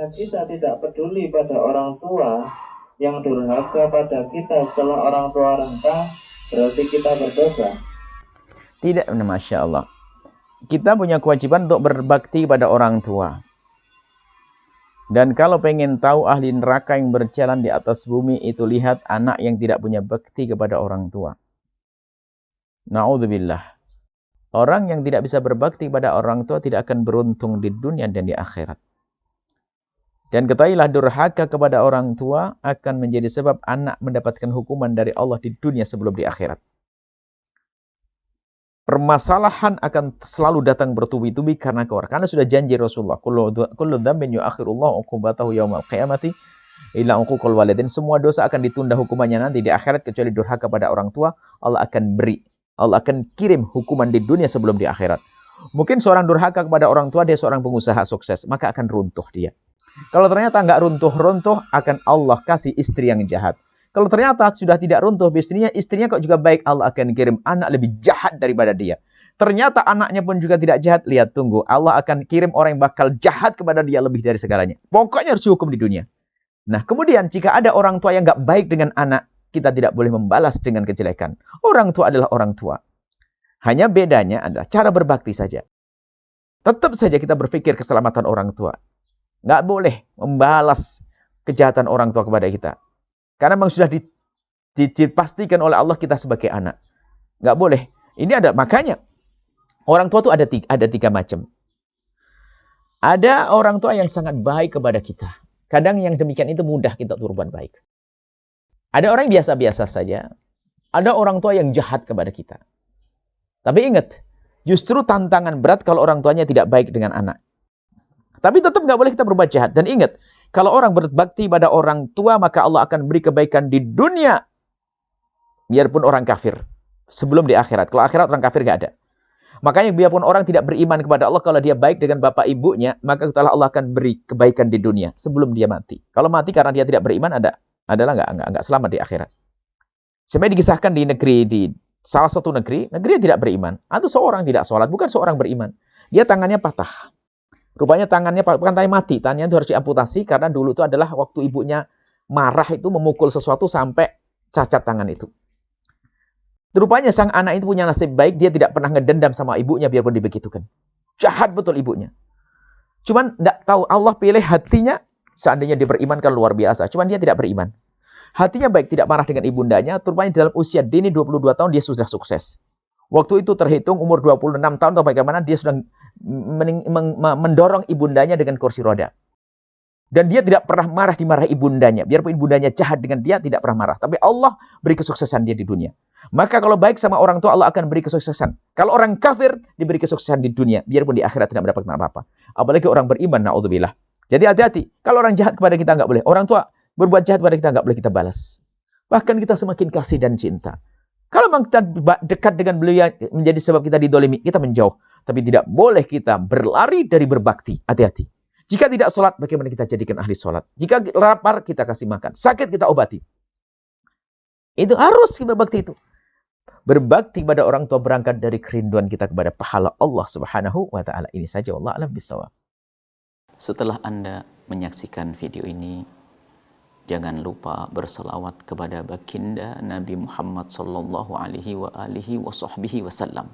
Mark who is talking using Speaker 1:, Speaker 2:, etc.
Speaker 1: jika kita tidak peduli pada orang tua yang durhaka pada kita setelah orang tua rentah, berarti kita berdosa?
Speaker 2: Tidak, Masya Allah. Kita punya kewajiban untuk berbakti pada orang tua. Dan kalau pengen tahu ahli neraka yang berjalan di atas bumi itu, lihat anak yang tidak punya bakti kepada orang tua. Na'udzubillah. Orang yang tidak bisa berbakti pada orang tua tidak akan beruntung di dunia dan di akhirat. Dan ketahuilah, durhaka kepada orang tua akan menjadi sebab anak mendapatkan hukuman dari Allah di dunia sebelum di akhirat. Permasalahan akan selalu datang bertubi-tubi karena keluar. Karena sudah janji Rasulullah, kullu dzambin yu'akhirullahu 'uqubatahu yaumal qiyamati illa 'uquqal walidain. Semua dosa akan ditunda hukumannya nanti di akhirat kecuali durhaka pada orang tua. Allah akan beri, Allah akan kirim hukuman di dunia sebelum di akhirat. Mungkin seorang durhaka kepada orang tua, dia seorang pengusaha sukses, maka akan runtuh dia. Kalau ternyata nggak runtuh-runtuh, akan Allah kasih istri yang jahat. Kalau ternyata sudah tidak runtuh istrinya kok juga baik, Allah akan kirim anak lebih jahat daripada dia. Ternyata anaknya pun juga tidak jahat, lihat tunggu, Allah akan kirim orang yang bakal jahat kepada dia lebih dari segalanya. Pokoknya harus dihukum di dunia. Nah, kemudian jika ada orang tua yang nggak baik dengan anak, kita tidak boleh membalas dengan kejelekan. Orang tua adalah orang tua. Hanya bedanya adalah cara berbakti saja. Tetap saja kita berpikir keselamatan orang tua. Nggak boleh membalas kejahatan orang tua kepada kita. Karena memang sudah dipastikan oleh Allah kita sebagai anak. Nggak boleh. Ini ada, makanya orang tua itu ada tiga macam. Ada orang tua yang sangat baik kepada kita. Kadang yang demikian itu mudah kita berbuat baik. Ada orang yang biasa-biasa saja. Ada orang tua yang jahat kepada kita. Tapi ingat, justru tantangan berat kalau orang tuanya tidak baik dengan anak. Tapi tetap nggak boleh kita berbuat jahat. Dan ingat, kalau orang berbakti pada orang tua, maka Allah akan beri kebaikan di dunia. Biarpun orang kafir. Sebelum di akhirat. Kalau akhirat orang kafir nggak ada. Makanya biarpun orang tidak beriman kepada Allah, kalau dia baik dengan bapak ibunya, maka Allah akan beri kebaikan di dunia sebelum dia mati. Kalau mati karena dia tidak beriman, adalah nggak selamat di akhirat. Sebenarnya dikisahkan di salah satu negeri yang tidak beriman. Atau seorang tidak sholat, bukan seorang beriman. Dia tangannya patah. Rupanya tangannya bukan tangannya mati, tangannya itu harus diamputasi karena dulu itu adalah waktu ibunya marah itu memukul sesuatu sampai cacat tangan itu. Rupanya sang anak itu punya nasib baik, dia tidak pernah ngedendam sama ibunya biarpun dibegitukan. Jahat betul ibunya. Cuman tidak tahu Allah pilih hatinya, seandainya dia beriman kan luar biasa. Cuman dia tidak beriman. Hatinya baik, tidak marah dengan ibundanya. Rupanya dalam usia dini 22 tahun dia sudah sukses. Waktu itu terhitung umur 26 tahun atau bagaimana dia sudah mendorong ibundanya dengan kursi roda. Dan dia tidak pernah marah dimarahi ibundanya. Biarpun ibundanya jahat dengan dia, tidak pernah marah. Tapi Allah beri kesuksesan dia di dunia. Maka kalau baik sama orang tua, Allah akan beri kesuksesan. Kalau orang kafir, diberi kesuksesan di dunia. Biarpun di akhirat tidak mendapatkan apa-apa. Apalagi orang beriman, na'udzubillah. Jadi hati-hati. Kalau orang jahat kepada kita, nggak boleh. Orang tua berbuat jahat kepada kita, nggak boleh kita balas. Bahkan kita semakin kasih dan cinta. Kalau memang kita dekat dengan beliau menjadi sebab kita didolimi, kita menjauh. Tapi tidak boleh kita berlari dari berbakti. Hati-hati. Jika tidak sholat, bagaimana kita jadikan ahli sholat? Jika lapar, kita kasih makan. Sakit, kita obati. Itu harus berbakti itu. Berbakti pada orang tua berangkat dari kerinduan kita kepada pahala Allah Subhanahu wa Ta'ala. Ini saja, wallahu a'lam bishawab.
Speaker 3: Setelah Anda menyaksikan video ini, jangan lupa berselawat kepada baginda Nabi Muhammad sallallahu alaihi wa alihi wa sahbihi wasallam.